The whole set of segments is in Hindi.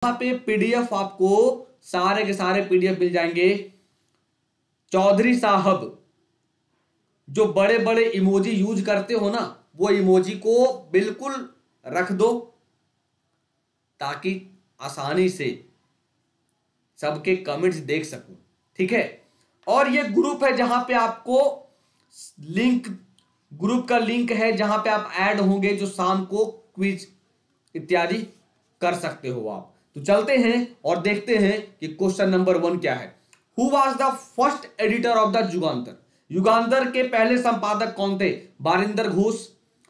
यहाँ पे पीडीएफ आपको सारे के सारे पीडीएफ मिल जाएंगे। चौधरी साहब जो बड़े बड़े इमोजी यूज करते हो ना, वो इमोजी को बिल्कुल रख दो ताकि आसानी से सबके कमेंट्स देख सकूं, ठीक है। और ये ग्रुप है जहां पे आपको लिंक, ग्रुप का लिंक है जहां पे आप ऐड होंगे, जो शाम को क्विज इत्यादि कर सकते हो आप। तो चलते हैं और देखते हैं कि क्वेश्चन नंबर 1 क्या है। Who was the first editor of the Yugantar? Yugantar के पहले संपादक कौन थे? बारिंदर घोष,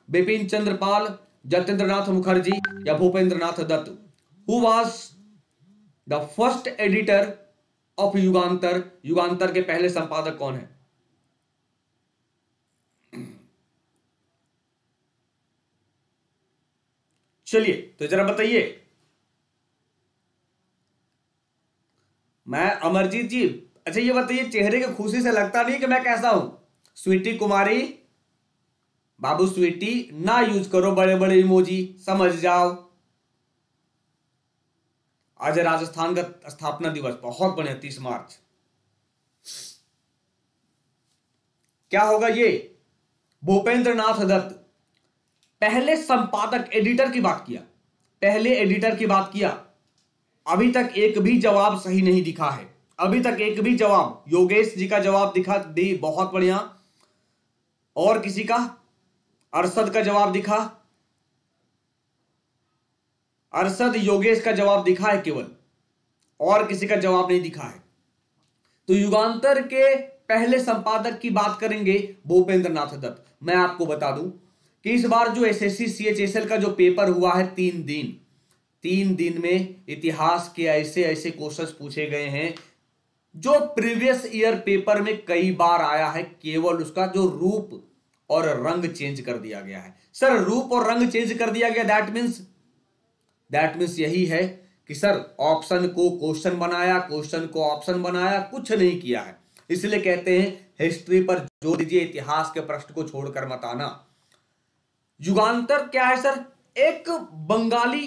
बिपिन चंद्र पाल, जतेंद्रनाथ मुखर्जी या Bhupendranath Dutta? Who was the first editor of Yugantar? Yugantar के पहले संपादक कौन है? चलिए तो जरा बताइए। मैं अमरजीत जी, अच्छा ये बताइए, चेहरे की खुशी से लगता नहीं कि मैं कैसा हूं? स्वीटी कुमारी, बाबू स्वीटी, ना यूज करो बड़े बड़े इमोजी, समझ जाओ। आज है राजस्थान का स्थापना दिवस, बहुत बढ़िया, 30 मार्च। क्या होगा ये? भूपेंद्रनाथ दत्त। पहले संपादक, एडिटर की बात किया, पहले एडिटर की बात किया। अभी तक एक भी जवाब सही नहीं दिखा है, अभी तक एक भी जवाब। योगेश जी का जवाब दिखा दी, बहुत बढ़िया। और किसी का? अरशद का जवाब दिखा, अरशद योगेश का जवाब दिखा है केवल, और किसी का जवाब नहीं दिखा है। तो युगांतर के पहले संपादक की बात करेंगे भूपेंद्रनाथ दत्त। मैं आपको बता दूं कि इस बार जो एसएससी सीएचएसएल का जो पेपर हुआ है, 3 दिन में इतिहास के ऐसे ऐसे क्वेश्चंस पूछे गए हैं जो प्रीवियस ईयर पेपर में कई बार आया है, केवल उसका जो रूप और रंग चेंज कर दिया गया है। सर रूप और रंग चेंज कर दिया गया, दैट मीन्स यही है कि सर ऑप्शन को क्वेश्चन बनाया, क्वेश्चन को ऑप्शन बनाया, कुछ नहीं किया है। इसलिए कहते हैं हिस्ट्री पर जोर दीजिए, इतिहास के प्रश्न को छोड़कर मत आना। युगांतर क्या है सर? एक बंगाली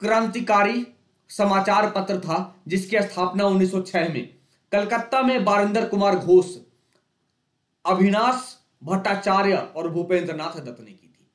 क्रांतिकारी समाचार पत्र था जिसकी स्थापना 1906 में कलकत्ता में बारिंदर कुमार घोष, अविनाश भट्टाचार्य और भूपेंद्रनाथ दत्त ने की थी।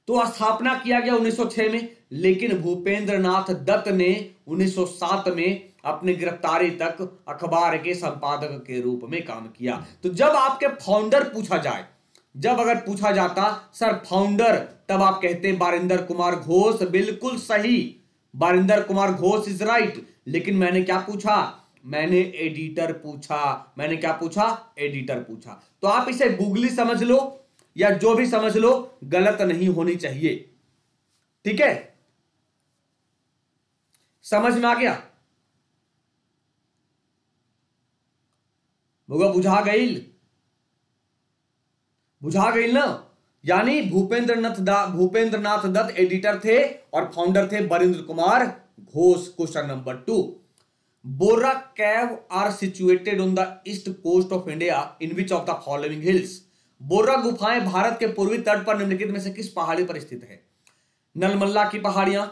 तो स्थापना किया गया 1906 में, लेकिन भूपेंद्रनाथ दत्त ने 1907 में अपनी गिरफ्तारी तक अखबार के संपादक के रूप में काम किया। तो जब आपके फाउंडर पूछा जाए, जब अगर पूछा जाता सर फाउंडर, तब आप कहते बारिंदर कुमार घोष, बिल्कुल सही, बारिंदर कुमार घोष इज राइट। लेकिन मैंने क्या पूछा? मैंने एडिटर पूछा। मैंने क्या पूछा? एडिटर पूछा। तो आप इसे गूगली समझ लो या जो भी समझ लो, गलत नहीं होनी चाहिए, ठीक है? समझ में आ गया? बुझा गई ना? यानी भूपेंद्रनाथ दत्त एडिटर थे और फाउंडर थे Barindra Kumar Ghosh. Question number 2, Borra cave are situated on the east coast of India in which of the following hills? Borra गुफाएं भारत के पूर्वी तट पर निम्नलिखित में से किस पहाड़ी पर स्थित है? नलमल्ला की पहाड़ियां,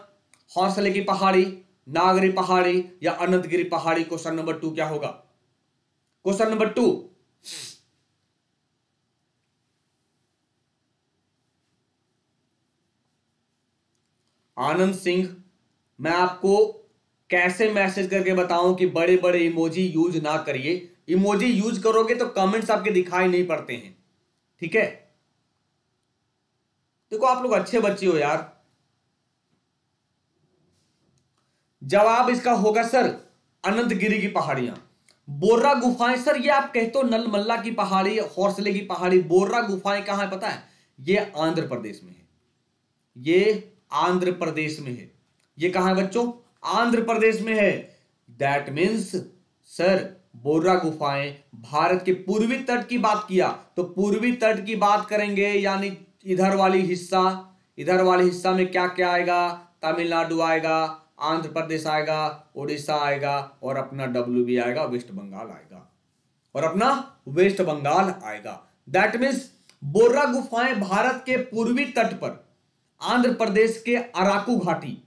हौसले की पहाड़ी, नागरी पहाड़ी या अनंतगिरी पहाड़ी? क्वेश्चन नंबर 2 क्या होगा? क्वेश्चन नंबर 2, आनंद सिंह, मैं आपको कैसे मैसेज करके बताऊं कि बड़े बड़े इमोजी यूज ना करिए। इमोजी यूज करोगे तो कमेंट्स आपके दिखाई नहीं पड़ते हैं, ठीक है? देखो आप लोग अच्छे बच्चे हो यार। जवाब इसका होगा सर अनंतगिरी की पहाड़ियां। बोर्रा गुफाएं सर, ये आप कहते हो नलमल्ला की पहाड़ी, हौसले की पहाड़ी, बोर्रा गुफाएं कहां है पता है? ये आंध्र प्रदेश में है, ये आंध्र प्रदेश में है। ये कहां है बच्चों? आंध्र प्रदेश में है। दैट मीन्स सर बोर्रा गुफाएं भारत के पूर्वी तट की बात किया, तो पूर्वी तट की बात करेंगे यानी इधर वाली हिस्सा में क्या क्या आएगा? तमिलनाडु आएगा, आंध्र प्रदेश आएगा, उड़ीसा आएगा और अपना डब्ल्यू भी आएगा, वेस्ट बंगाल आएगा, और अपना वेस्ट बंगाल आएगा। दैट मीन्स बोर्रा गुफाएं भारत के पूर्वी तट पर आंध्र प्रदेश के अराकू घाटी,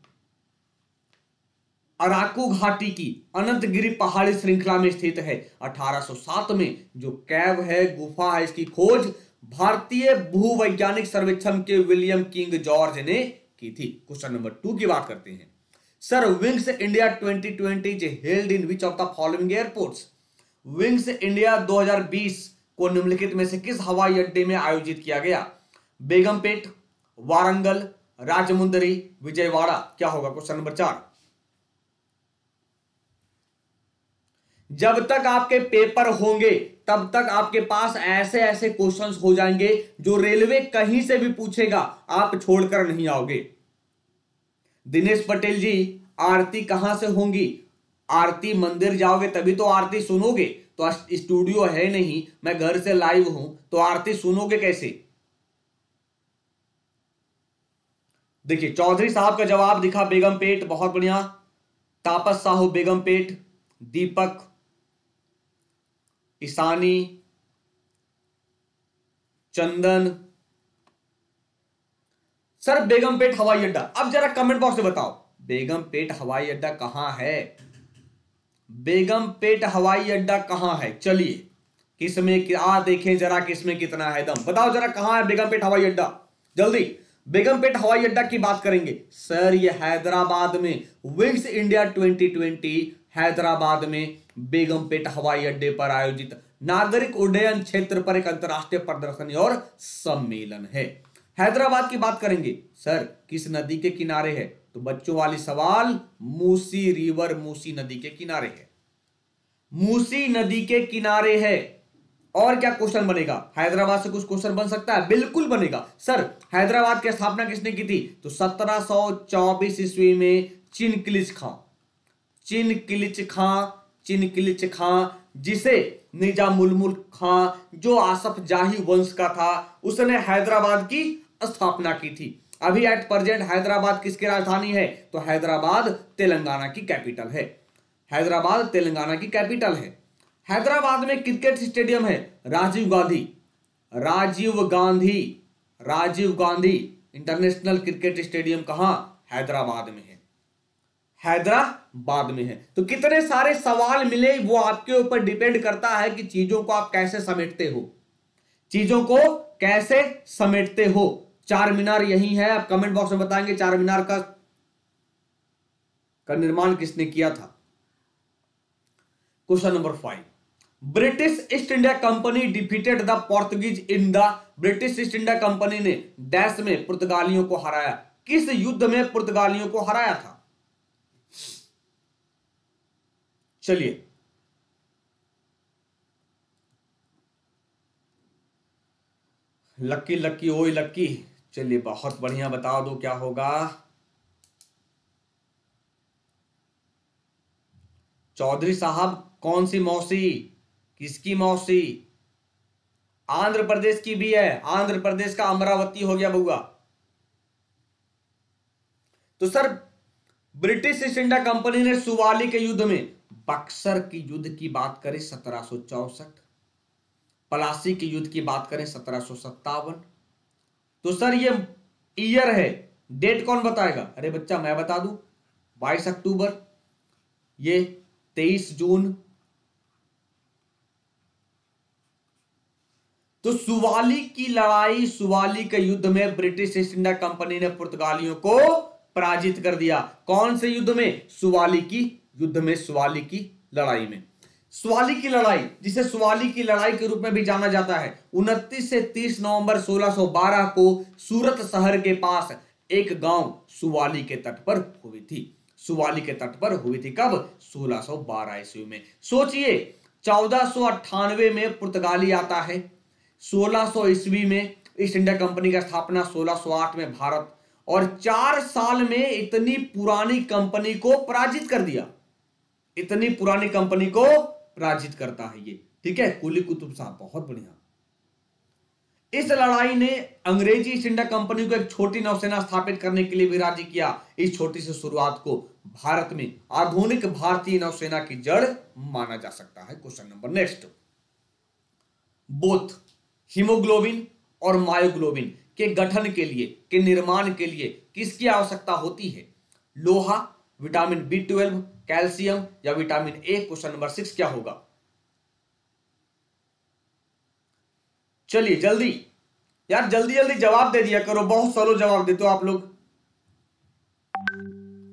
अराकू घाटी की अनंतगिरी पहाड़ी श्रृंखला में स्थित है। 1807 में जो कैव है, गुफा है, इसकी खोज भारतीय भूवैज्ञानिक सर्वेक्षण के विलियम किंग जॉर्ज ने की थी। क्वेश्चन नंबर 2 की बात करते हैं। Sir, wings India 2020 is held in which of the following airports? Wings India 2020 को निम्नलिखित में से किस हवाई अड्डे में आयोजित किया गया? बेगमपेट, वारंगल, राजमुंदरी, विजयवाड़ा। क्या होगा क्वेश्चन नंबर 4? जब तक आपके पेपर होंगे तब तक आपके पास ऐसे ऐसे क्वेश्चंस हो जाएंगे जो रेलवे कहीं से भी पूछेगा, आप छोड़कर नहीं आओगे। दिनेश पटेल जी, आरती कहां से होंगी? आरती मंदिर जाओगे तभी तो आरती सुनोगे। तो स्टूडियो है नहीं, मैं घर से लाइव हूं, तो आरती सुनोगे कैसे? देखिए, चौधरी साहब का जवाब दिखा बेगमपेट, बहुत बढ़िया। तापस साहू बेगमपेट, दीपक, ईशानी, चंदन। सर, बेगमपेट हवाई अड्डा, अब जरा कमेंट बॉक्स में बताओ बेगमपेट हवाई अड्डा कहां है? बेगमपेट हवाई अड्डा कहां है? चलिए, किसमें क्या देखें जरा, किसमें कितना है दम। बताओ जरा कहां है बेगमपेट हवाई अड्डा, जल्दी। बेगमपेट हवाई अड्डा की बात करेंगे सर, ये हैदराबाद में विंग्स इंडिया 2020 हैदराबाद में बेगमपेट हवाई अड्डे पर आयोजित नागरिक उड्डयन क्षेत्र पर एक अंतरराष्ट्रीय प्रदर्शनी और सम्मेलन है। हैदराबाद की बात करेंगे सर, किस नदी के किनारे है? तो बच्चों वाली सवाल, मूसी रिवर, मूसी नदी के किनारे है। मूसी नदी के किनारे है। और क्या क्वेश्चन बनेगा? हैदराबाद से कुछ क्वेश्चन बन सकता है? बिल्कुल बनेगा। सर, हैदराबाद की स्थापना किसने की थी? तो 1724 ईस्वी में चिनकिलिच खां, चिनकिलिच खां, चिनकिलिच खां, जिसे निजामुल खां जो आसफ जाही वंश का था, उसने हैदराबाद की स्थापना की थी। अभी एट प्रेजेंट हैदराबाद किसकी राजधानी है? तो हैदराबाद तेलंगाना की कैपिटल है। हैदराबाद तेलंगाना की कैपिटल है। हैदराबाद में क्रिकेट स्टेडियम है Rajiv Gandhi, Rajiv Gandhi, Rajiv Gandhi international cricket stadium कहां? हैदराबाद में है। हैदराबाद में है। तो कितने सारे सवाल मिले वो आपके ऊपर डिपेंड करता है कि चीजों को आप कैसे समेटते हो, चीजों को कैसे समेटते हो। चार मीनार यही है, आप कमेंट बॉक्स में बताएंगे चार मीनार का निर्माण किसने किया था। Question number 5, British east India company defeated the Portuguese in the, British east India company ने डैश में पुर्तगालियों को हराया। किस युद्ध में पुर्तगालियों को हराया था? चलिए, लक्की लक्की ओए लक्की, चलिए बहुत बढ़िया, बता दो क्या होगा। चौधरी साहब, कौन सी मौसी? किसकी मौसी? आंध्र प्रदेश की भी है, आंध्र प्रदेश का अमरावती हो गया बउआ। तो sir, British east India company ने सुवाली के युद्ध में, बक्सर की युद्ध की बात करें 1764, पलासी के युद्ध की बात करें 1757। तो सर ये ईयर है, डेट कौन बताएगा? अरे बच्चा मैं बता दूं, 22 अक्टूबर, ये 23 जून। तो सुवाली की लड़ाई, सुवाली के युद्ध में ब्रिटिश ईस्ट इंडिया कंपनी ने पुर्तगालियों को पराजित कर दिया। कौन से युद्ध में? सुवाली की युद्ध में, सुवाली की लड़ाई में। सुवाली की लड़ाई, जिसे सुवाली की लड़ाई के रूप में भी जाना जाता है, 29 से 30 नवंबर 1612 को सूरत शहर के पास एक गांव सुवाली के तट पर हुई थी। सुवाली के तट पर हुई थी कब? 1612 ईस्वी में। सोचिए, 1498 में पुर्तगाली आता है, 1600 ईस्वी में ईस्ट इंडिया कंपनी का स्थापना, 1608 में भारत, और 4 साल में इतनी पुरानी कंपनी को पराजित कर दिया। इतनी पुरानी कंपनी को पराजित करता है ये, ठीक है। कुली कुतुब साहब, बहुत बढ़िया। इस लड़ाई ने अंग्रेजी ईस्ट इंडिया कंपनी को एक छोटी नौसेना स्थापित करने के लिए भी राजी किया। इस छोटी सी शुरुआत को भारत में आधुनिक भारतीय नौसेना की जड़ माना जा सकता है। Question number next, both haemoglobin और मायोग्लोबिन के गठन के लिए, के निर्माण के लिए किसकी आवश्यकता होती है? लोहा, विटामिन B12, कैल्शियम या विटामिन ए? क्वेश्चन नंबर 6 क्या होगा? चलिए जल्दी यार, जल्दी जल्दी जवाब दे दिया करो, बहुत स्लो जवाब देते हो आप लोग।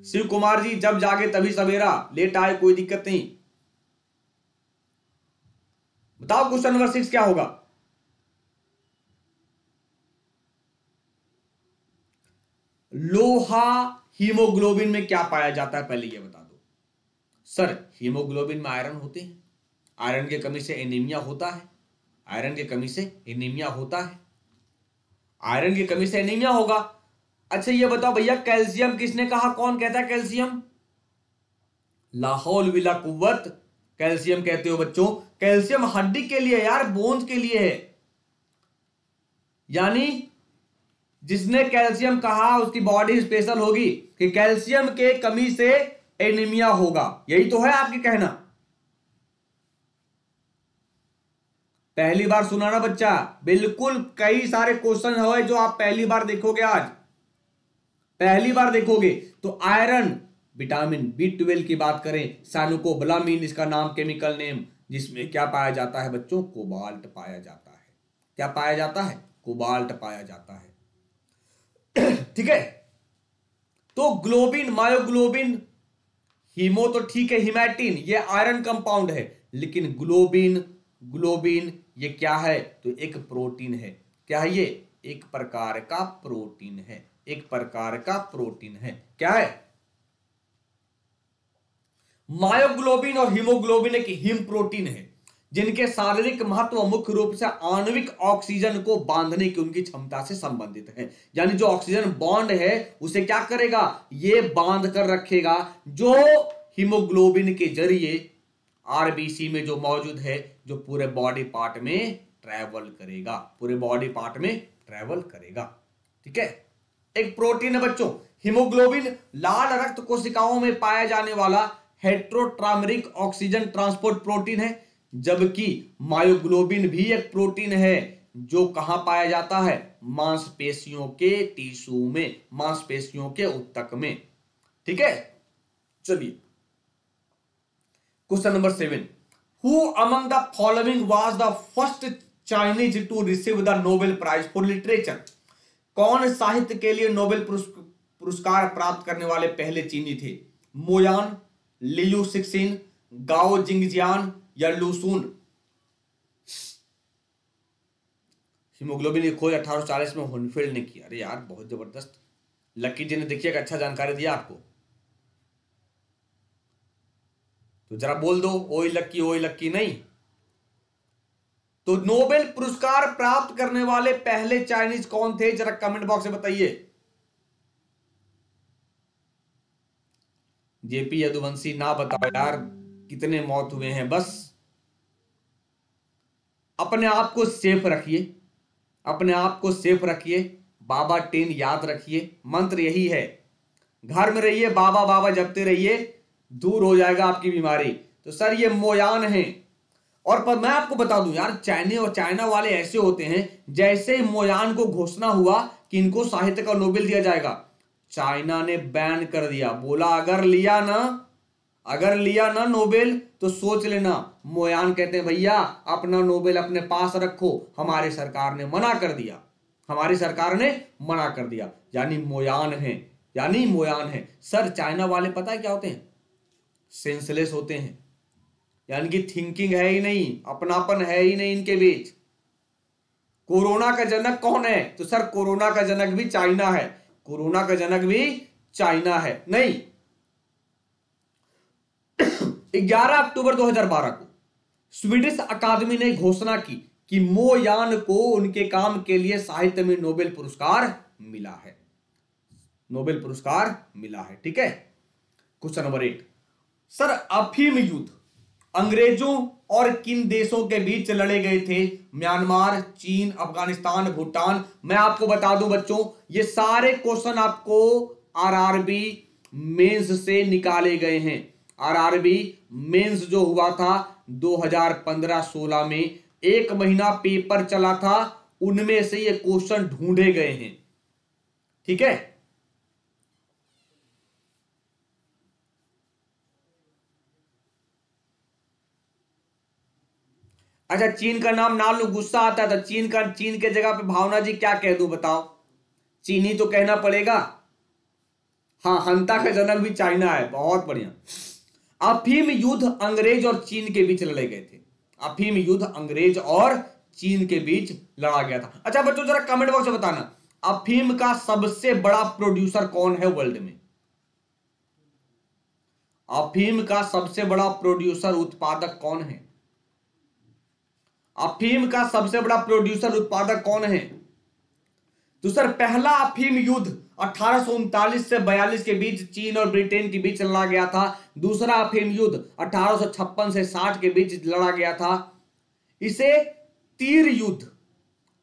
शिव कुमार जी, जब जागे तभी सवेरा, लेट आए कोई दिक्कत नहीं। बताओ क्वेश्चन नंबर 6 क्या होगा? लोहा हीमोग्लोबिन में क्या पाया जाता है, पहले ये बता दो। सर हीमोग्लोबिन में आयरन होते हैं, आयरन की कमी से एनीमिया होता है, आयरन की कमी से एनीमिया होता है, आयरन की कमी से एनीमिया होगा। अच्छा ये बताओ भैया, कैल्शियम किसने कहा, कौन कहता है कैल्शियम? लाहौल विला कुव्वत कैल्शियम कहते हो बच्चों। कैल्शियम हड्डी के लिए यार, बोन्स के लिए है। यानी जिसने कैल्शियम कहा उसकी बॉडी स्पेशल होगी कि कैल्शियम के कमी से एनीमिया होगा, यही तो है आपकी कहना। पहली बार सुना ना बच्चा, बिल्कुल कई सारे क्वेश्चन है जो आप पहली बार देखोगे, आज पहली बार देखोगे। तो आयरन, विटामिन B12 की बात करें, साइनोकोबालामिन इसका नाम, केमिकल नेम, जिसमें क्या पाया जाता है बच्चों? कोबाल्ट पाया जाता है। क्या पाया जाता है? कोबाल्ट पाया जाता है। ठीक है, तो ग्लोबिन, मायोग्लोबिन, हीमो तो ठीक है, हिमैटिन ये आयरन कंपाउंड है, लेकिन ग्लोबिन, ग्लोबिन ये क्या है? तो एक प्रोटीन है। क्या है ये? एक प्रकार का प्रोटीन है, एक प्रकार का प्रोटीन है। क्या है? मायोग्लोबिन और हीमोग्लोबिन एक हिम प्रोटीन है, जिनके शारीरिक महत्व मुख्य रूप से आणविक ऑक्सीजन को बांधने की उनकी क्षमता से संबंधित है। यानी जो ऑक्सीजन बॉन्ड है उसे क्या करेगा? ये बांध कर रखेगा, जो हीमोग्लोबिन के जरिए आरबीसी में जो मौजूद है, जो पूरे बॉडी पार्ट में ट्रैवल करेगा, पूरे बॉडी पार्ट में ट्रैवल करेगा। ठीक है, एक प्रोटीन है बच्चों। हीमोग्लोबिन लाल रक्त कोशिकाओं में पाया जाने वाला हेट्रोट्रामेरिक ऑक्सीजन ट्रांसपोर्ट प्रोटीन है, जबकि मायोग्लोबिन भी एक प्रोटीन है जो कहां पाया जाता है? मांसपेशियों के टिश्यू में, मांसपेशियों के ऊतक में। ठीक है, चलिए question number 7, who among the following was the first Chinese to receive the Nobel prize for literature? कौन साहित्य के लिए नोबेल पुरस्कार प्राप्त करने वाले पहले चीनी थे? मोयान, लियू सिक्सिन, गाओ जिंगजियान या लूसून? हीमोग्लोबिन की खोज 1840 में होनफील्ड ने की। अरे यार बहुत जबरदस्त, लकी जी ने देखिए अच्छा जानकारी दिया आपको। तो जरा बोल दो ओई लक्की नहीं। तो नोबेल पुरस्कार प्राप्त करने वाले पहले चाइनीज कौन थे, जरा कमेंट बॉक्स में बताइए। जेपी यदुवंशी ना बताओ यार, कितने मौत हुए हैं। बस अपने आप को सेफ रखिए, अपने आप को सेफ रखिए, बाबा 10 याद रखिए, मंत्र यही है, घर में रहिए, बाबा बाबा जपते रहिए, दूर हो जाएगा आपकी बीमारी। तो सर ये मोयान है। और पर मैं आपको बता दूं यार, चाइना वाले ऐसे होते हैं, जैसे मोयान को घोषणा हुआ कि इनको साहित्य का नोबेल दिया जाएगा, चाइना ने बैन कर दिया, बोला अगर लिया ना नोबेल तो सोच लेना। मोयान कहते हैं भैया अपना नोबेल अपने पास रखो, हमारी सरकार ने मना कर दिया, हमारी सरकार ने मना कर दिया। यानी मोयान है। सर चाइना वाले पता है क्या होते हैं? सेंसलेस होते हैं, यानी कि थिंकिंग है ही नहीं, अपनापन है ही नहीं इनके बीच। कोरोना का जनक कौन है? तो सर कोरोना का जनक भी चाइना है, कोरोना का जनक भी चाइना है। नहीं, 11 अक्टूबर 2012 को स्वीडिश अकादमी ने घोषणा की कि मोयान को उनके काम के लिए साहित्य में नोबेल पुरस्कार मिला है, नोबेल पुरस्कार मिला है। ठीक है, क्वेश्चन नंबर 8, सर अफीम युद्ध अंग्रेजों और किन देशों के बीच लड़े गए थे? म्यांमार, चीन, अफगानिस्तान, भूटान। मैं आपको बता दूं बच्चों, ये सारे क्वेश्चन आपको आरआरबी मेंस से निकाले गए हैं। आरआरबी मेंस जो हुआ था 2015-16 में, 1 महीना पेपर चला था, उनमें से ये क्वेश्चन ढूंढे गए हैं। ठीक है, अच्छा चीन का नाम ना लूं गुस्सा आता है, तो चीन के जगह पे भावना जी क्या कह दूं बताओ? चीनी तो कहना पड़ेगा। हाँ, हंता का जनक भी चाइना है, बहुत बढ़िया। अफीम युद्ध अंग्रेज और चीन के बीच लड़े गए थे। अफीम युद्ध अंग्रेज और चीन के बीच लड़ा गया था। अच्छा बच्चों जरा कमेंट बॉक्स में बताना, अफीम का सबसे बड़ा प्रोड्यूसर कौन है वर्ल्ड में? अफीम का सबसे बड़ा प्रोड्यूसर उत्पादक कौन है? अफीम का सबसे बड़ा प्रोड्यूसर उत्पादक कौन है? तो सर पहला अफीम युद्ध 1839 से 42 के बीच चीन और ब्रिटेन के बीच लड़ा गया था। दूसरा अफीम युद्ध 1856 से 60 के बीच लड़ा गया था। इसे तीर युद्ध,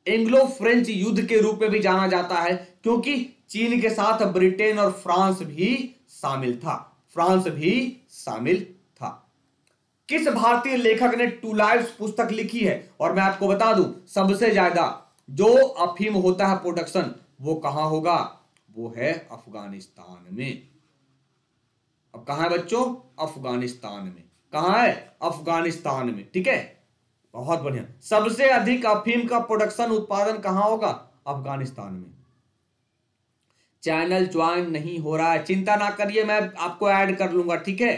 एंग्लो फ्रेंच युद्ध के रूप में भी जाना जाता है, क्योंकि चीन के साथ ब्रिटेन और फ्रांस भी शामिल था। फ्रांस भी शामिल था। किस भारतीय लेखक ने टू लाइव्स पुस्तक लिखी है? और मैं आपको बता दूं, सबसे ज्यादा जो अफीम होता है प्रोडक्शन, वो कहां होगा? वो है अफगानिस्तान में। अब कहां है बच्चों? अफगानिस्तान में। कहां है? अफगानिस्तान में। ठीक है, बहुत बढ़िया। सबसे अधिक अफीम का प्रोडक्शन उत्पादन कहां होगा? अफगानिस्तान में। चैनल ज्वाइन नहीं हो रहा है, चिंता ना करिए, मैं आपको ऐड कर लूंगा। ठीक है,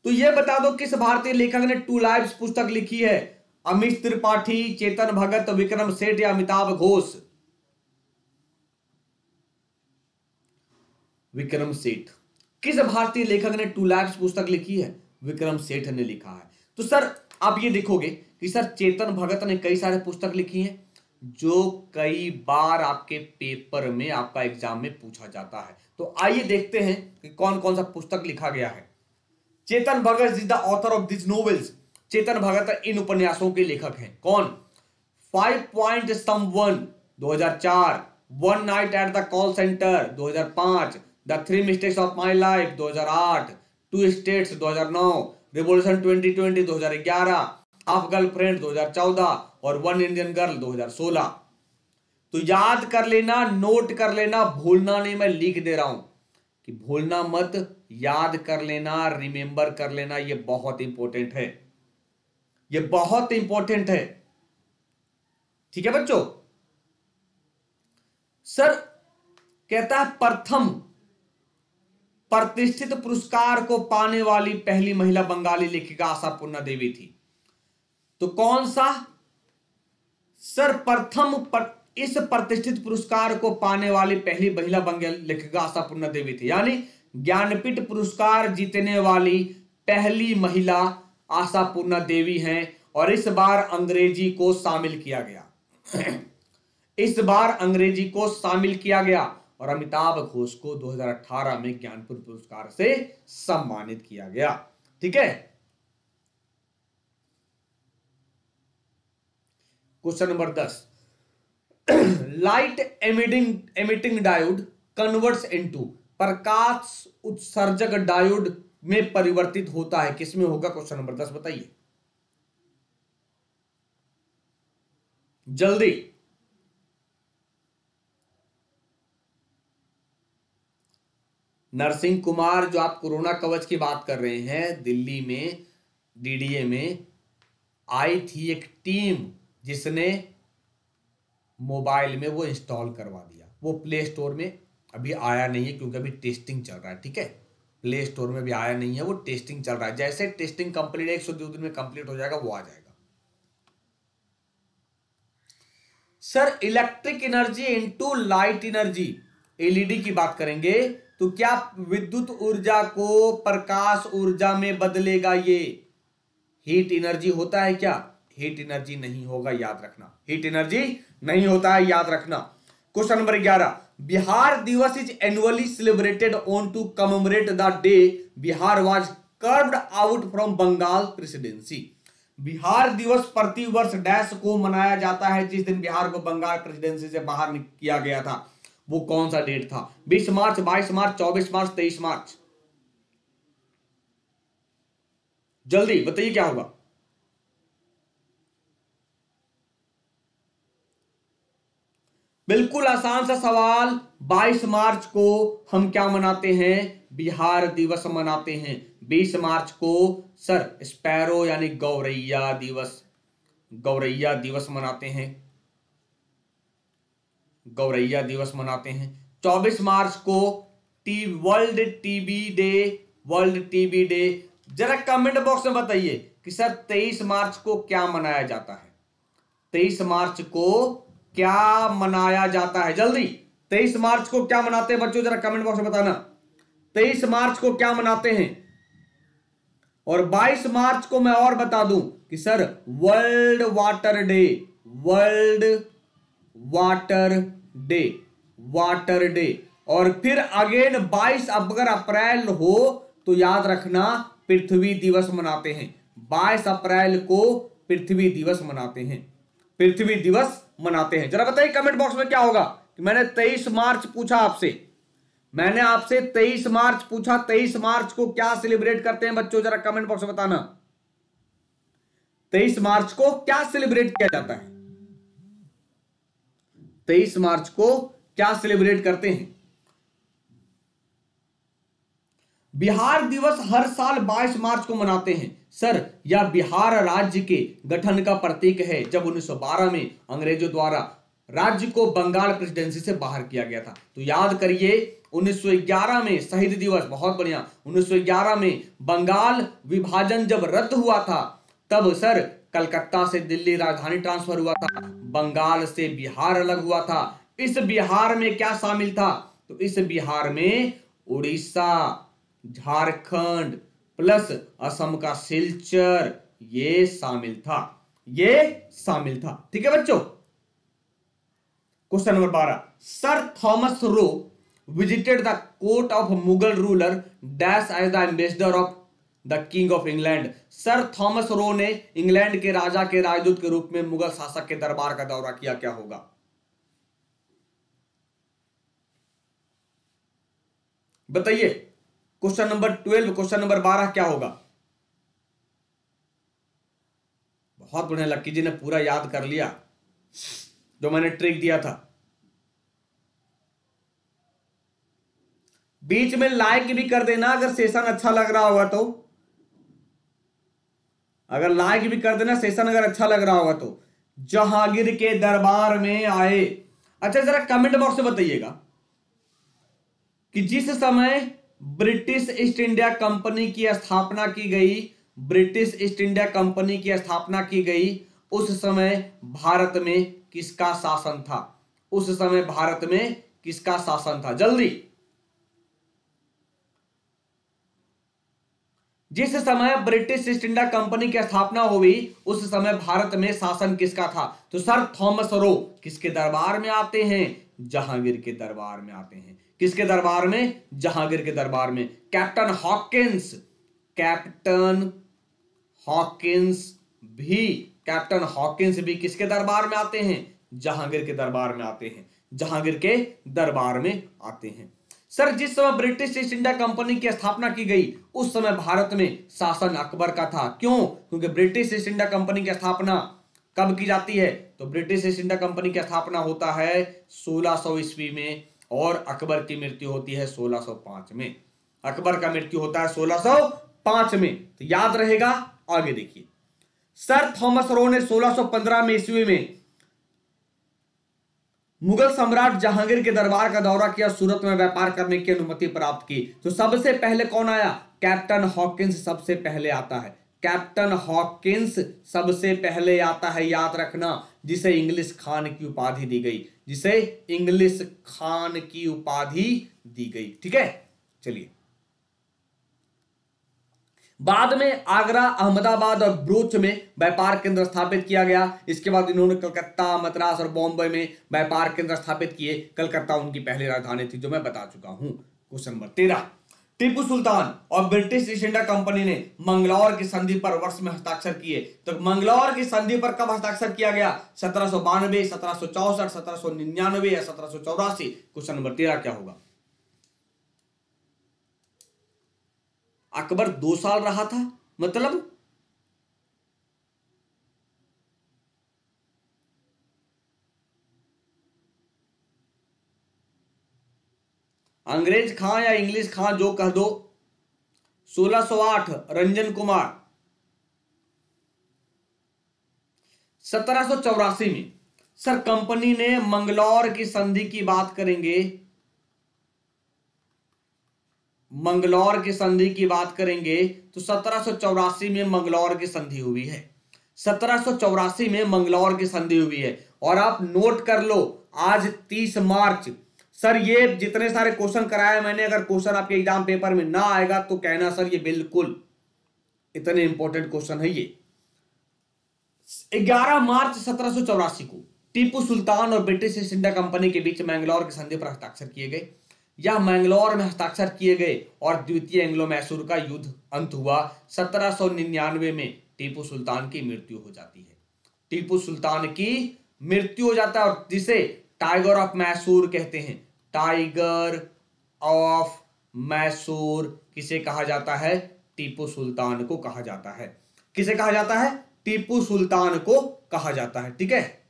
तो यह बता दो किस भारतीय लेखक ने टू लाइव्स पुस्तक लिखी है? अमित त्रिपाठी, चेतन भगत, विक्रम सेठ या अमिताभ घोष? विक्रम सेठ। किस भारतीय लेखक ने टू लाइव्स पुस्तक लिखी है? विक्रम सेठ ने लिखा है। तो सर आप ये देखोगे कि सर चेतन भगत ने कई सारे पुस्तक लिखी हैं, जो कई बार आपके पेपर में, आपका एग्जाम में पूछा जाता है। तो आइए देखते हैं कि कौन कौन सा पुस्तक लिखा गया है। Chetan Bhagat is the author of this novels. Chetan Bhagat इन उपन्यासों के लेखक हैं। कौन? 5.Someone 2004, one night at the call centre 2005, the three mistakes of my life 2008, two states 2009, revolution 2020 2011, half girlfriend 2014 और वन इंडियन गर्ल 2016। तो याद कर लेना, नोट कर लेना, भूलना नहीं, मैं लिख दे रहा हूं कि भूलना मत, याद कर लेना, रिमेंबर कर लेना। ये बहुत इंपॉर्टेंट है, ये बहुत इंपॉर्टेंट है। ठीक है बच्चों। सर कहता है प्रथम प्रतिष्ठित पुरस्कार को पाने वाली पहली महिला बंगाली लेखिका आशापूर्णा देवी थी। तो कौन सा? सर इस प्रतिष्ठित पुरस्कार को पाने वाली पहली महिला बंगाली लेखिका आशापूर्णा देवी थी, यानी ज्ञानपीठ पुरस्कार जीतने वाली पहली महिला आशापूर्णा देवी हैं। और इस बार अंग्रेजी को शामिल किया गया। इस बार अंग्रेजी को शामिल किया गया और अमिताभ घोष को 2018 में ज्ञानपीठ पुरस्कार से सम्मानित किया गया। ठीक है, question number 10। Light emitting diode converts into, प्रकाश उत्सर्जक डायोड में परिवर्तित होता है, किसमें होगा? क्वेश्चन नंबर 10 बताइए जल्दी। नरसिंह कुमार, जो आप कोरोना कवच की बात कर रहे हैं, दिल्ली में डीडीए में आई थी एक टीम जिसने मोबाइल में वो इंस्टॉल करवा दिया। वो प्ले स्टोर में अभी आया नहीं है, क्योंकि अभी टेस्टिंग चल रहा है। ठीक है, प्ले स्टोर में भी आया नहीं है, वो टेस्टिंग चल रहा है। जैसे टेस्टिंग कंप्लीट 102 दिन में कंप्लीट हो जाएगा, वो आ जाएगा। Sir electric energy into light energy, LED की बात करेंगे तो क्या विद्युत ऊर्जा को प्रकाश ऊर्जा में बदलेगा? ये हीट एनर्जी होता है क्या? हीट एनर्जी नहीं होगा, याद रखना। हीट एनर्जी नहीं होता है, याद रखना। Question number 11। Bihar Diwas is annually celebrated on to commemorate the day Bihar was carved out from Bengal presidency. Bihar Diwas प्रतिवर्ष डैश को मनाया जाता है जिस दिन बिहार को बंगाल प्रेसिडेंसी से बाहर किया गया था। वो कौन सा डेट था? 20 मार्च, 22 मार्च, 24 मार्च, 23 मार्च? जल्दी बताइए क्या होगा। बिल्कुल आसान सा सवाल। 22 मार्च को हम क्या मनाते हैं? बिहार दिवस मनाते हैं। 20 मार्च को सर स्पैरो यानी गौरैया दिवस, गौरैया दिवस मनाते हैं, गौरैया दिवस मनाते हैं। 24 मार्च को world TB day, world TB day. जरा कमेंट बॉक्स में बताइए कि सर 23 मार्च को क्या मनाया जाता है? 23 मार्च को क्या मनाया जाता है? जल्दी 23 मार्च को क्या मनाते हैं बच्चों, जरा कमेंट बॉक्स में बताना। 23 मार्च को क्या मनाते हैं? और 22 मार्च को मैं और बता दूं कि sir world water day, world water day, water day. और फिर अगेन 22 अगर अप्रैल हो तो याद रखना पृथ्वी दिवस मनाते हैं। 22 अप्रैल को पृथ्वी दिवस मनाते हैं, पृथ्वी दिवस मनाते हैं। जरा बताइए कमेंट बॉक्स में क्या होगा कि मैंने 23 मार्च पूछा आपसे, मैंने आपसे 23 मार्च पूछा, 23 मार्च को क्या सेलिब्रेट करते हैं बच्चों? जरा कमेंट बॉक्स में बताना 23 मार्च को क्या सेलिब्रेट किया जाता है? 23 मार्च को क्या सेलिब्रेट करते हैं? बिहार दिवस हर साल 22 मार्च को मनाते हैं सर। यह बिहार राज्य के गठन का प्रतीक है, जब 1912 में अंग्रेजों द्वारा राज्य को बंगाल प्रेसिडेंसी से बाहर किया गया था। तो याद करिए 1911 में शहीद दिवस, बहुत बढ़िया। 1911 में बंगाल विभाजन जब रद्द हुआ था तब सर कलकत्ता से दिल्ली राजधानी ट्रांसफर हुआ था, बंगाल से बिहार अलग हुआ था। इस बिहार में क्या शामिल था? तो इस बिहार में उड़ीसा, झारखंड प्लस असम का सिलचर ये शामिल था, ये शामिल था। ठीक है बच्चों। Question number 12, sir Thomas Roe visited the court of Mughal ruler dash as the ambassador of the king of England. Sir Thomas Roe ने इंग्लैंड के राजा के राजदूत के रूप में मुगल शासक के दरबार का दौरा किया, क्या होगा? बताइए। क्वेश्चन नंबर 12, क्वेश्चन नंबर 12 क्या होगा? बहुत बढ़िया, लक्की जी ने पूरा याद कर लिया जो मैंने ट्रिक दिया था। बीच में लाइक भी कर देना अगर सेशन अच्छा लग रहा होगा तो, अगर लाइक भी कर देना सेशन अगर अच्छा लग रहा होगा तो। जहांगीर के दरबार में आए। अच्छा जरा कमेंट बॉक्स में बताइएगा कि जिस समय ब्रिटिश ईस्ट इंडिया कंपनी की स्थापना की गई, ब्रिटिश ईस्ट इंडिया कंपनी की स्थापना की गई, उस समय भारत में किसका शासन था? उस समय भारत में किसका शासन था? जल्दी। जिस समय ब्रिटिश ईस्ट इंडिया कंपनी की स्थापना हुई उस समय भारत में शासन किसका था? तो सर थॉमस रो किसके दरबार में आते हैं? जहांगीर के दरबार में आते हैं। किसके दरबार में? जहांगीर के दरबार में। कैप्टन हॉकिंस, कैप्टन हॉकिंस भी, कैप्टन हॉकिंस भी किसके दरबार में आते हैं? जहांगीर के दरबार में आते हैं, जहांगीर के दरबार में आते हैं। सर जिस समय ब्रिटिश ईस्ट इंडिया कंपनी की स्थापना की गई उस समय भारत में शासन अकबर का था। क्यों? क्योंकि ब्रिटिश ईस्ट इंडिया कंपनी की स्थापना कब की जाती है? तो ब्रिटिश ईस्ट इंडिया कंपनी की स्थापना होता है 1600 ईस्वी में और अकबर की मृत्यु होती है 1605 में। अकबर का मृत्यु होता है 1605 में। तो याद रहेगा। आगे देखिए, सर थॉमस रो ने 1615 में ईस्वी में मुगल सम्राट जहांगीर के दरबार का दौरा किया, सूरत में व्यापार करने की अनुमति प्राप्त की। तो सबसे पहले कौन आया? कैप्टन हॉकिंस सबसे पहले आता है। कैप्टन हॉकिंस सबसे पहले आता है, याद रखना, जिसे इंग्लिश खान की उपाधि दी गई, जिसे इंग्लिश खान की उपाधि दी गई। ठीक है, चलिए। बाद में आगरा, अहमदाबाद और ब्रूच में व्यापार केंद्र स्थापित किया गया। इसके बाद इन्होंने कलकत्ता, मद्रास और बॉम्बे में व्यापार केंद्र स्थापित किए। कलकत्ता उनकी पहली राजधानी थी, जो मैं बता चुका हूं। क्वेश्चन नंबर 13, टीपू सुल्तान और ब्रिटिश ईस्ट इंडिया कंपनी ने मंगलौर की संधि पर वर्ष में हस्ताक्षर किए। तो मंगलौर की संधि पर कब हस्ताक्षर किया गया? 1792, 1764, 1799 या 1784? क्वेश्चन नंबर 13 क्या होगा? अकबर 2 साल रहा था, मतलब अंग्रेज खां या इंग्लिश खां जो कह दो। 1608 रंजन कुमार। 1784 में सर कंपनी ने मंगलौर की संधि की बात करेंगे, मंगलौर की संधि की बात करेंगे तो 1784 में मंगलौर की संधि हुई है। 1784 में मंगलौर की संधि हुई है। और आप नोट कर लो, आज 30 मार्च। सर ये जितने सारे क्वेश्चन कराए मैंने, अगर क्वेश्चन आपके एग्जाम पेपर में ना आएगा तो कहना सर ये बिल्कुल इतने इंपॉर्टेंट क्वेश्चन है ये। 11 मार्च 1784 को टीपू सुल्तान और ब्रिटिश ईस्ट इंडिया कंपनी के बीच मैंगलोर की संधि पर हस्ताक्षर किए गए। यह मैंगलोर में हस्ताक्षर किए गए और द्वितीय एंग्लो मैसूर का युद्ध अंत हुआ। 1799 में टीपू सुल्तान की मृत्यु हो जाती है। टीपू सुल्तान की मृत्यु हो जाता है और जिसे टाइगर ऑफ मैसूर कहते हैं। टाइगर ऑफ मैसूर किसे कहा जाता है? टीपू सुल्तान को कहा जाता है। किसे कहा जाता है? टीपू सुल्तान को कहा जाता है। ठीक है।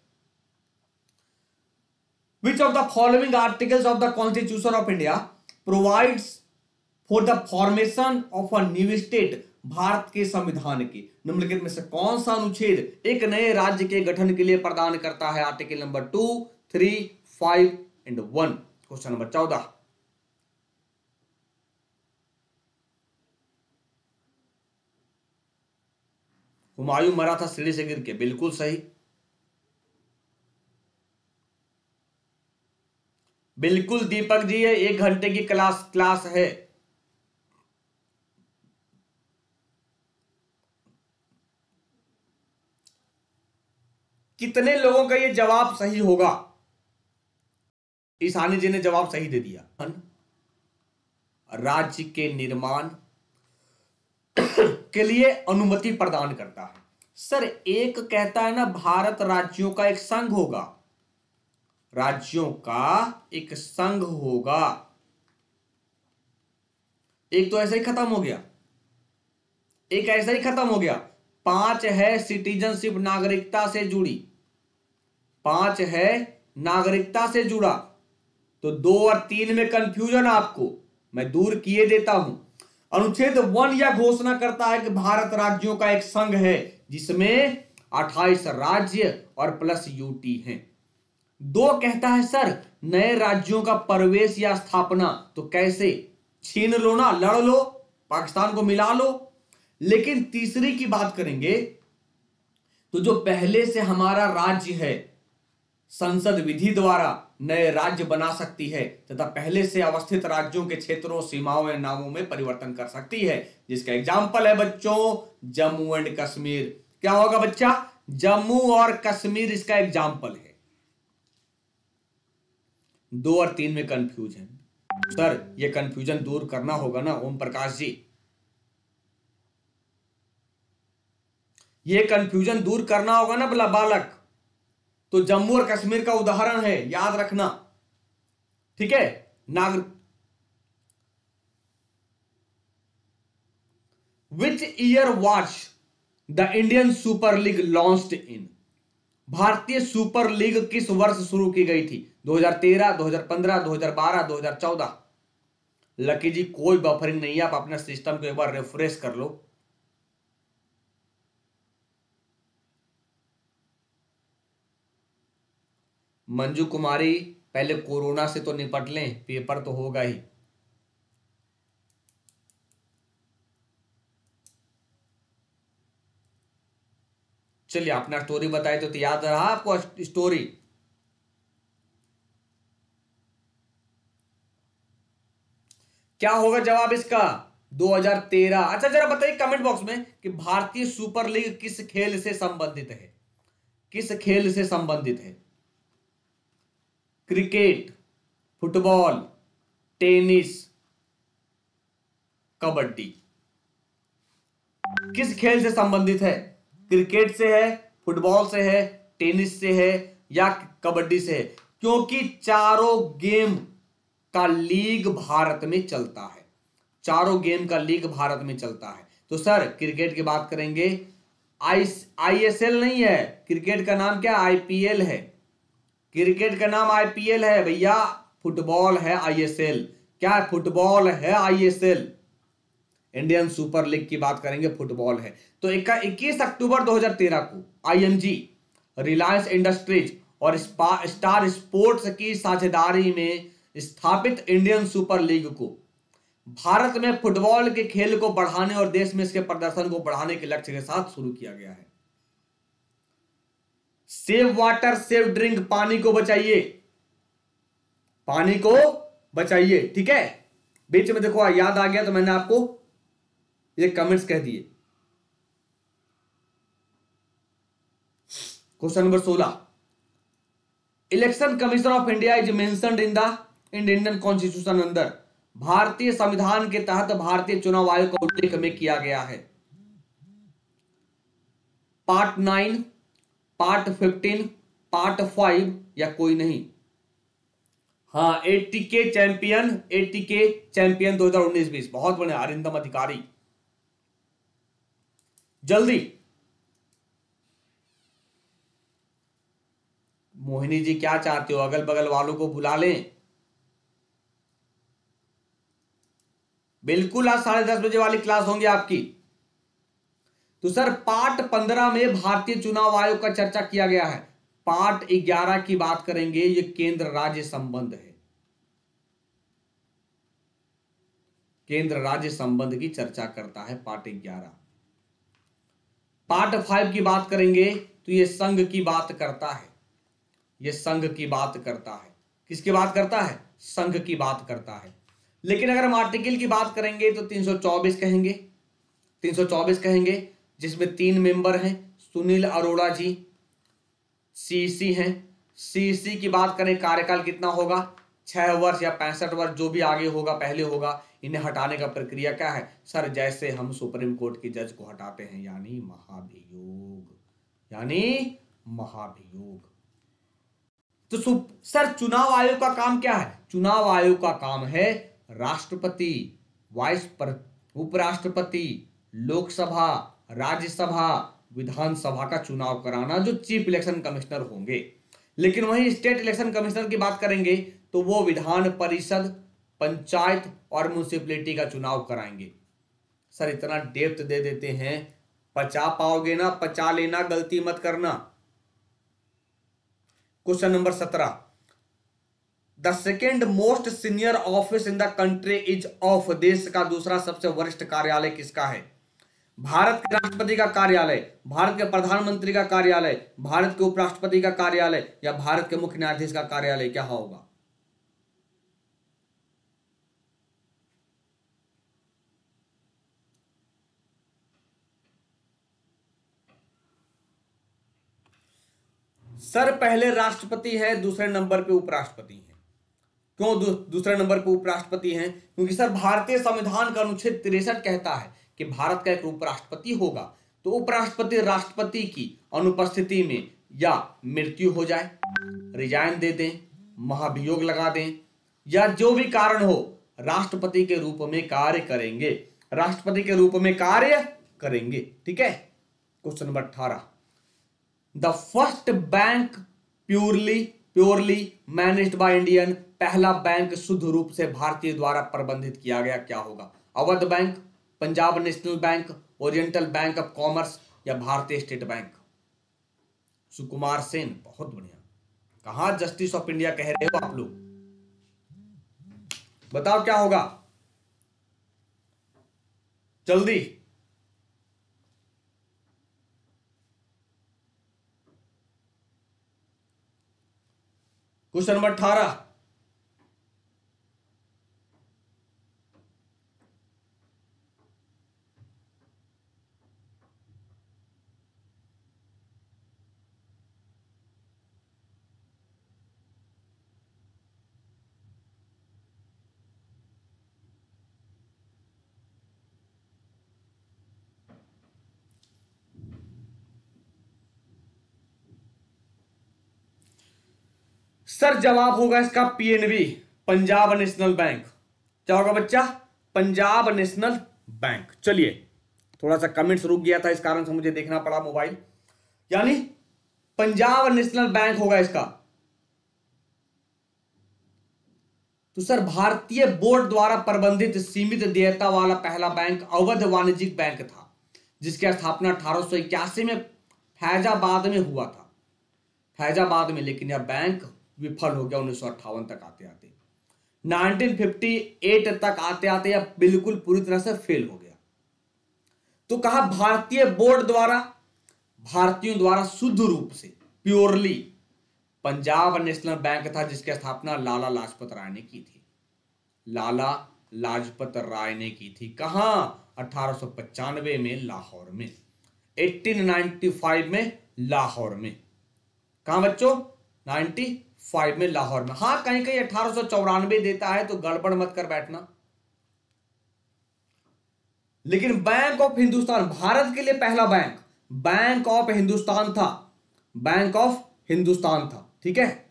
Which of the following articles of the Constitution of India provides for the formation of a new state? Bharat के संविधान के निम्नलिखित में से कौन सा अनुच्छेद एक नए राज्य के गठन के लिए प्रदान करता है? Article number 2, 3, 5 and 1। Question number 14। Humayun मरा था सीढ़ी से गिर के, बिल्कुल सही, बिल्कुल दीपक जी, ये 1 घंटे की क्लास है। कितने लोगों का ये जवाब सही होगा? ईशानी जी ने जवाब सही दे दिया। राज्य के निर्माण के लिए अनुमति प्रदान करता है। सर एक कहता है ना भारत राज्यों का एक संघ होगा, राज्यों का एक संघ होगा। एक तो ऐसा ही खत्म हो गया, एक ऐसा ही खत्म हो गया। 5 है सिटीजनशिप, नागरिकता से जुड़ी, 5 है नागरिकता से जुड़ा। तो 2 और 3 में कंफ्यूजन आपको मैं दूर किए देता हूं। अनुच्छेद 1 यह घोषणा करता है कि भारत राज्यों का एक संघ है जिसमें 28 राज्य और प्लस यूटी हैं। 2 कहता है सर नए राज्यों का प्रवेश या स्थापना, तो कैसे? छीन लो ना, लड़ लो, पाकिस्तान को मिला लो। लेकिन तीसरी की बात करेंगे तो जो पहले से हमारा राज्य है, संसद विधि द्वारा नए राज्य बना सकती है तथा पहले से अवस्थित राज्यों के क्षेत्रों, सीमाओं या नामों में परिवर्तन कर सकती है, जिसका एग्जाम्पल है बच्चों जम्मू एंड कश्मीर। क्या होगा बच्चा? जम्मू और कश्मीर इसका एग्जाम्पल है। 2 और 3 में कंफ्यूजन। सर ये कंफ्यूजन दूर करना होगा ना ओम प्रकाश जी, ये कंफ्यूजन दूर करना होगा ना भला बालक। तो जम्मू और कश्मीर का उदाहरण है, याद रखना। ठीक है। Which year was the Indian super league launched in? भारतीय सुपर लीग किस वर्ष शुरू की गई थी? 2013, 2015, 2012, 2014। लकी जी कोई बफरिंग नहीं है, आप अपने सिस्टम को एक बार रिफ्रेश कर लो। मंजू कुमारी पहले कोरोना से तो निपट लें, पेपर तो होगा ही। चलिए अपना स्टोरी बताए तो याद रहा आपको स्टोरी? क्या होगा जवाब इसका? 2013। अच्छा जरा बताइए कमेंट बॉक्स में कि भारतीय सुपर लीग किस खेल से संबंधित है? किस खेल से संबंधित है? Cricket, football, tennis, kabaddi. किस खेल से संबंधित है? क्रिकेट से है, फुटबॉल से है, टेनिस से है या कबड्डी से है? क्योंकि चारों गेम का लीग भारत में चलता है, चारों गेम का लीग भारत में चलता है। तो सर क्रिकेट की बात करेंगे, आईएसएल नहीं है, क्रिकेट का नाम क्या? आईपीएल है। क्रिकेट का नाम आईपीएल है भैया, फुटबॉल है आईएसएल। क्या है? फुटबॉल है आईएसएल, इंडियन सुपर लीग की बात करेंगे, फुटबॉल है। तो 21 अक्टूबर 2013 को आईएमजी, रिलायंस इंडस्ट्रीज और स्टार स्पोर्ट्स की साझेदारी में स्थापित इंडियन सुपर लीग को भारत में फुटबॉल के खेल को बढ़ाने और देश में इसके प्रदर्शन को बढ़ाने के लक्ष्य के साथ शुरू किया गया है। सेव वाटर सेव ड्रिंक, पानी को बचाइए, पानी को बचाइए, ठीक है। बीच में देखो याद आ गया तो मैंने आपको ये कमेंट्स कह दिए। Question number 16, election commission of India is mentioned in Indian constitution अंदर, भारतीय संविधान के तहत भारतीय चुनाव आयोग का उल्लेख में किया गया है। पार्ट 9, पार्ट 15, पार्ट 5 या कोई नहीं? हाँ, 80K चैंपियन, 80K चैंपियन 2019-20, बहुत बड़े अरिंदम अधिकारी। जल्दी, मोहिनी जी क्या चाहते हो? अगल बगल वालों को बुला लें? बिल्कुल, आज 10:30 बजे वाली क्लास होंगी आपकी। तो सर पार्ट 15 में भारतीय चुनाव आयोग का चर्चा किया गया है। पार्ट 11 की बात करेंगे, ये केंद्र राज्य संबंध है, केंद्र राज्य संबंध की चर्चा करता है पार्ट 11। पार्ट 5 की बात करेंगे तो ये संघ की बात करता है, ये संघ की बात करता है। किसकी बात करता है? संघ की बात करता है। लेकिन अगर हम आर्टिकल की बात करेंगे तो 324 कहेंगे, 324 कहेंगे, जिसमें 3 मेंबर हैं, सुनील अरोड़ा जी सीसी हैं। सीसी की बात करें, कार्यकाल कितना होगा? 6 वर्ष या 65 वर्ष, जो भी आगे होगा पहले होगा। इन्हें हटाने का प्रक्रिया क्या है? सर जैसे हम सुप्रीम कोर्ट की जज को हटाते हैं, यानी महाभियोग, यानी महाभियोग। तो सर चुनाव आयोग का काम क्या है? चुनाव आयोग का काम है राष्ट्रपति, उपराष्ट्रपति, लोकसभा, राज्यसभा, विधानसभा का चुनाव कराना, जो चीफ इलेक्शन कमिश्नर होंगे। लेकिन वहीं स्टेट इलेक्शन कमिश्नर की बात करेंगे तो वो विधान परिषद, पंचायत और म्युनिसिपैलिटी का चुनाव कराएंगे। सर इतना डेप्थ दे देते हैं, पचा पाओगे ना? पचा लेना, गलती मत करना। Question number 17, the second most senior office in the country is of, देश का दूसरा सबसे वरिष्ठ कार्यालय किसका है? भारत के राष्ट्रपति का कार्यालय, भारत के प्रधानमंत्री का कार्यालय, भारत के उपराष्ट्रपति का कार्यालय या भारत के मुख्य न्यायाधीश का कार्यालय, क्या होगा? सर पहले राष्ट्रपति है, दूसरे नंबर पे उपराष्ट्रपति है। क्यों दूसरे नंबर पे उपराष्ट्रपति हैं? क्योंकि सर भारतीय संविधान का अनुच्छेद 63 कहता है कि भारत का एक उपराष्ट्रपति होगा। तो उपराष्ट्रपति राष्ट्रपति की अनुपस्थिति में या मृत्यु हो जाए, रिजाइन दे दें, महाभियोग लगा दें, या जो भी कारण हो, राष्ट्रपति के रूप में कार्य करेंगे, राष्ट्रपति के रूप में कार्य करेंगे। ठीक है। Question number 18, the first bank purely managed by Indian, पहला बैंक शुद्ध रूप से भारतीय द्वारा प्रबंधित किया गया, क्या होगा? Awadh bank, Punjab national bank, oriental bank of commerce या भारतीय स्टेट बैंक? सुकुमार सेन, बहुत बढ़िया। कहां जस्टिस ऑफ इंडिया कह रहे हो आप लोग? बताओ क्या होगा जल्दी। क्वेश्चन नंबर 18, सर जवाब होगा इसका पीएनबी, पंजाब नेशनल बैंक। क्या होगा बच्चा? Punjab national bank. चलिए, थोड़ा सा कमेंट्स रुक गया था, इस कारण से मुझे देखना पड़ा मोबाइल। यानी पंजाब नेशनल बैंक होगा इसका। तो सर भारतीय बोर्ड द्वारा प्रबंधित सीमित देयता वाला पहला बैंक अवध वाणिज्यिक बैंक था, जिसकी स्थापना 1881 में फैजाबाद में हुआ था, फैजाबाद में। लेकिन यह बैंक विफल हो गया 1958 तक आते आते। 1958 तक आते आते यह बिल्कुल पूरी तरह से फेल हो गया। तो कहा भारतीय बोर्ड द्वारा, भारतीयों द्वारा शुद्ध रूप से प्योरली पंजाब नेशनल बैंक था, जिसकी स्थापना लाला लाजपत राय ने की थी। लाला लाजपत राय ने की थी। कहां? 1895 में लाहौर में, 1895 में लाहौर में। कहां बच्चों? 95 में लाहौर में। हां, कहीं कहीं 1894 देता है, तो गड़बड़ मत कर बैठना। लेकिन बैंक ऑफ हिंदुस्तान, भारत के लिए पहला बैंक बैंक ऑफ हिंदुस्तान था, बैंक ऑफ हिंदुस्तान था। ठीक है।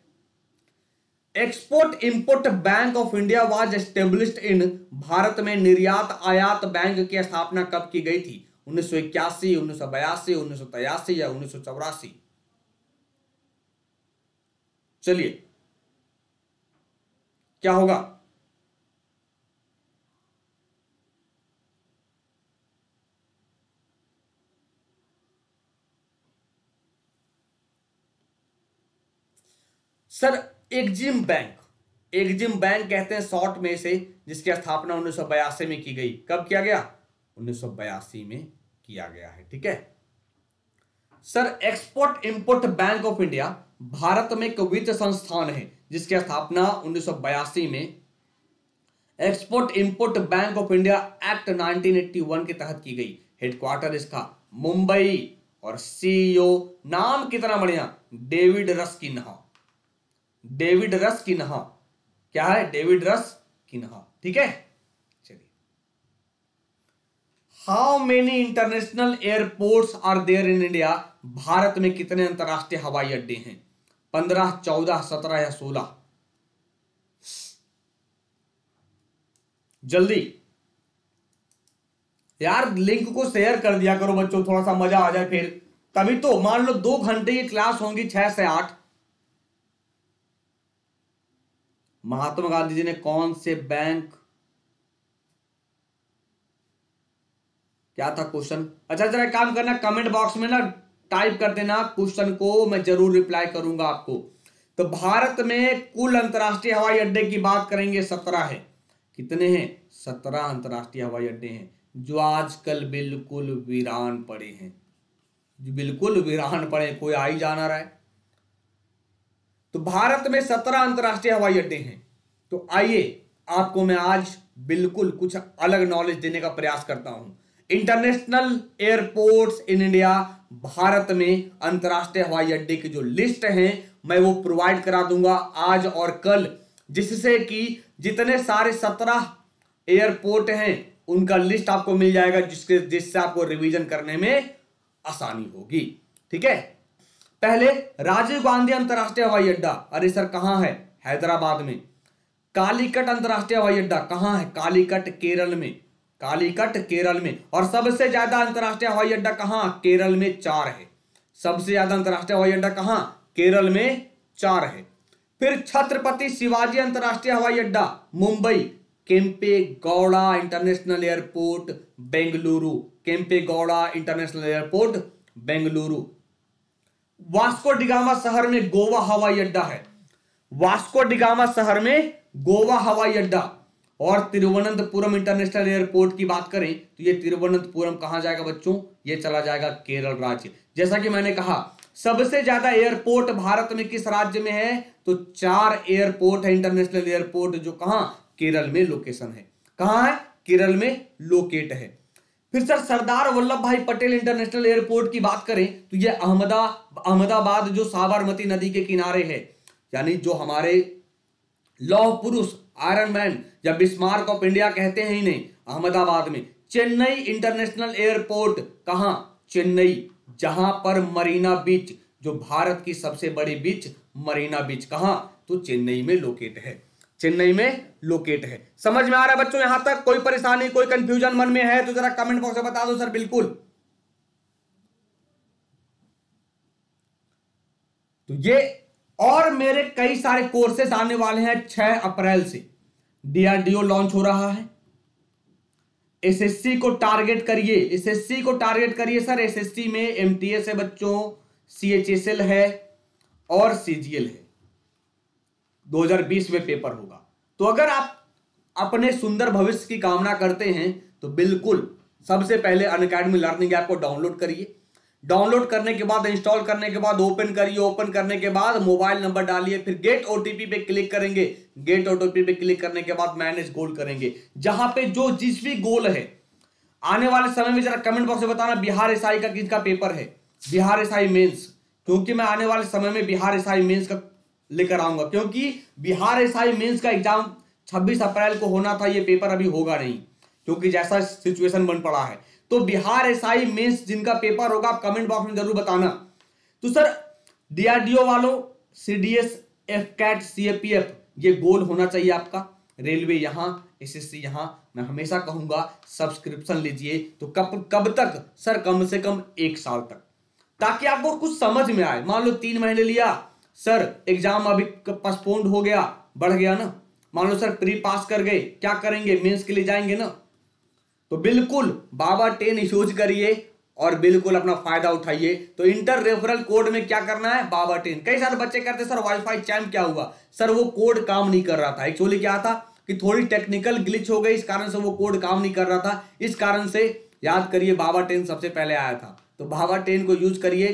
Export import bank of India was established in, Bharat में निर्यात आयात बैंक की स्थापना कब की गई थी? 1981, 1982, 1983 या 1984? चलिए, क्या होगा? Sir EXIM bank, EXIM bank कहते हैं शॉर्ट में से, जिसकी स्थापना 1982 में की गई। कब किया गया? 1982 में किया गया है। ठीक है sir. Export import bank of India भारत में एक वित्त संस्थान है, जिसकी स्थापना 1982 में export import bank of India act 1981 के तहत की गई। हेडक्वार्टर इसका मुंबई, और सीईओ नाम कितना बढ़िया, डेविड रस्किन्हा। डेविड रस्किन्हा, क्या है? डेविड रस्किन्हा। ठीक है। चलिए, how many international airports are there in India? भारत में कितने अंतरराष्ट्रीय हवाई अड्डे हैं? 15, 14, 17 या 16? जल्दी यार, लिंक को शेयर कर दिया करो बच्चों, थोड़ा सा मजा आ जाए फिर। तभी तो मान लो 2 घंटे की क्लास होंगी, 6 से 8। महात्मा गांधी जी ने कौन से बैंक, क्या था क्वेश्चन? अच्छा, जरा काम करना, कमेंट बॉक्स में ना टाइप कर देना क्वेश्चन को, मैं जरूर रिप्लाई करूंगा आपको। तो भारत में कुल अंतरराष्ट्रीय हवाई अड्डे की बात करेंगे, 17 है। कितने हैं? 17 अंतरराष्ट्रीय हवाई अड्डे हैं, जो आजकल बिल्कुल वीरान पड़े हैं, जो बिल्कुल वीरान पड़े, कोई आ ही जाना रहा है। तो भारत में 17 अंतरराष्ट्रीय हवाई अड्डे हैं। तो आइए, आपको मैं आज बिल्कुल कुछ अलग नॉलेज देने का प्रयास करता हूं। इंटरनेशनल एयरपोर्ट्स इन इंडिया, भारत में अंतरराष्ट्रीय हवाई अड्डे की जो लिस्ट है, मैं वो प्रोवाइड करा दूंगा आज और कल, जिससे कि जितने सारे 17 एयरपोर्ट हैं उनका लिस्ट आपको मिल जाएगा, जिससे आपको रिवीजन करने में आसानी होगी। ठीक है। पहले राजीव गांधी अंतरराष्ट्रीय हवाई अड्डा, अरे सर कहां है? हैदराबाद में। कालीकट अंतरराष्ट्रीय हवाई अड्डा कहां है? कालीकट केरल में, कालीकट केरल में। और सबसे ज्यादा अंतरराष्ट्रीय हवाई अड्डा कहां? केरल में 4 है। सबसे ज्यादा अंतरराष्ट्रीय हवाई अड्डा कहां? केरल में 4 है। फिर छत्रपति शिवाजी अंतरराष्ट्रीय हवाई अड्डा Mumbai, Kempe Gowda international airport Bengaluru, Kempe Gowda international airport Bengaluru. Vasco da Gama शहर में गोवा हवाई अड्डा है, वास्को डिगामा शहर में गोवा हवाई अड्डा। और तिरुवनंतपुरम इंटरनेशनल एयरपोर्ट की बात करें तो ये तिरुवनंतपुरम कहां जाएगा बच्चों? ये चला जाएगा केरल राज्य। जैसा कि मैंने कहा, सबसे ज्यादा एयरपोर्ट भारत में किस राज्य में है? तो 4 एयरपोर्ट है इंटरनेशनल एयरपोर्ट, जो कहां? केरल में लोकेशन है। कहां है? केरल में लोकेट है। फिर सर सरदार वल्लभ भाई पटेल इंटरनेशनल एयरपोर्ट की बात करें तो यह अहमदाबाद जो साबरमती नदी के किनारे है, यानी जो हमारे लौह पुरुष, आयरन मैन या बिस्मार्क ऑफ इंडिया कहते हैं इन्हें, अहमदाबाद में। चेन्नई इंटरनेशनल एयरपोर्ट कहां? चेन्नई, जहां पर मरीना बीच, जो भारत की सबसे बड़ी बीच मरीना बीच, कहां? तो चेन्नई में लोकेट है, चेन्नई में लोकेट है। समझ में आ रहा है बच्चों यहां तक? कोई परेशानी, कोई कंफ्यूजन मन में है तो जरा कमेंट बॉक्स में बता दो सर। बिल्कुल। तो ये और मेरे कई सारे कोर्सेस आने वाले हैं 6 अप्रैल से। डीआरडीओ लॉन्च हो रहा है। एसएससी को टारगेट करिए, एसएससी को टारगेट करिए सर। एसएससी में एमटीएस है बच्चों, सीएचएसएल है और सीजीएल है। 2020 में पेपर होगा। तो अगर आप अपने सुंदर भविष्य की कामना करते हैं तो बिल्कुल सबसे पहले अनअकैडमी लर्निंग ऐप को डाउनलोड करिए। डाउनलोड करने के बाद, इंस्टॉल करने के बाद ओपन करिए। ओपन करने के बाद मोबाइल नंबर डालिए, फिर गेट ओटीपी पे क्लिक करेंगे। गेट ओटीपी पे क्लिक करने के बाद मैनेज गोल करेंगे, जहां पे जो जिस भी गोल है आने वाले समय में जरा कमेंट बॉक्स में बताना बिहार एसआई का किसका पेपर है, बिहार एसआई मेंस। क्योंकि मैं आने वाले समय में बिहार एसआई मेंस का लेकर आऊंगा, क्योंकि बिहार एसआई मेंस का एग्जाम 26 अप्रैल को होना था, ये पेपर अभी होगा नहीं क्योंकि जैसा सिचुएशन बन पड़ा है। तो बिहार एसआई मेंस जिनका पेपर होगा आप कमेंट बॉक्स में जरूर बताना। तो सर डीआरडीओ वालों, सीडीएस, एफकैट, सीएपीएफ ये गोल होना चाहिए आपका। रेलवे यहां, एसएससी यहां। मैं हमेशा कहूंगा सब्सक्रिप्शन लीजिए। तो कब तक सर? कम से कम 1 साल तक, ताकि आपको कुछ समझ में आए। मान लो 3 महीने लिया सर, एग्जाम अभी पोस्टपोन्ड हो गया, बढ़ गया ना। मान लो सर प्री पास कर गए, क्या करेंगे? मेंस के लिए जाएंगे ना। तो बिल्कुल बाबा 10 यूज करिए और बिल्कुल अपना फायदा उठाइए। तो इंटर रेफरल कोड में क्या करना है? बाबा 10। कई सारे बच्चे कहते हैं सर वाईफाई चैम्प क्या हुआ? सर वो कोड काम नहीं कर रहा था। एक्चुअली क्या था कि थोड़ी टेक्निकल ग्लिच हो गई, इस कारण से वो कोड काम नहीं कर रहा था। इस कारण से याद करिए बाबा 10 सबसे पहले आया था। तो बाबा 10 को यूज करिए,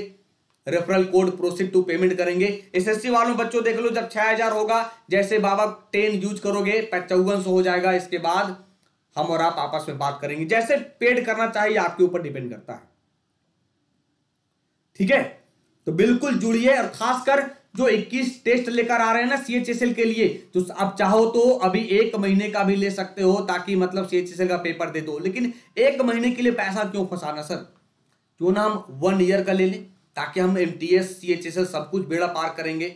referral code proceed to payment करेंगे। एसएससी वालों बच्चों देख लो, जब 6000 होगा, जैसे बाबा 10 यूज करोगे 5400 हो जाएगा। इसके बाद हम और आप आपस में बात करेंगे, जैसे पेड करना चाहिए आपके ऊपर डिपेंड करता है। ठीक है, तो बिल्कुल जुड़िए। और खासकर जो 21 टेस्ट लेकर आ रहे हैं ना सीएचएसएल के लिए, तो अब चाहो तो अभी 1 महीने का भी ले सकते हो, ताकि मतलब सीएचएसएल का पेपर दे दो। लेकिन 1 महीने के लिए पैसा क्यों फंसाना सर? क्यों ना हम 1 ईयर का ले लें, ताकि हम एमटीएस, सीएचएसएल सब कुछ बेड़ा पार करेंगे।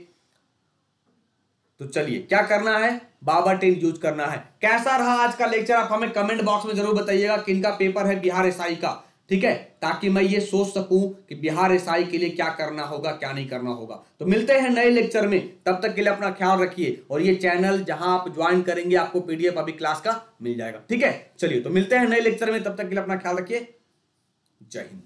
तो चलिए क्या करना है? बाबा 10 यूज करना है। कैसा रहा आज का लेक्चर? आप हमें कमेंट बॉक्स में जरूर बताइएगा किनका पेपर है बिहार एसआई का। ठीक है, ताकि मैं ये सोच सकूं कि बिहार एसआई के लिए क्या करना होगा, क्या नहीं करना होगा। तो मिलते हैं नए लेक्चर में, तब तक के लिए अपना ख्याल रखिए। और ये चैनल जहां आप ज्वाइन करेंगे आपको पीडीएफ अभी क्लास का मिल जाएगा। ठीक है, चलिए तो मिलते हैं नए लेक्चर में, तब तक के लिए अपना ख्याल रखिए। जय हिंद।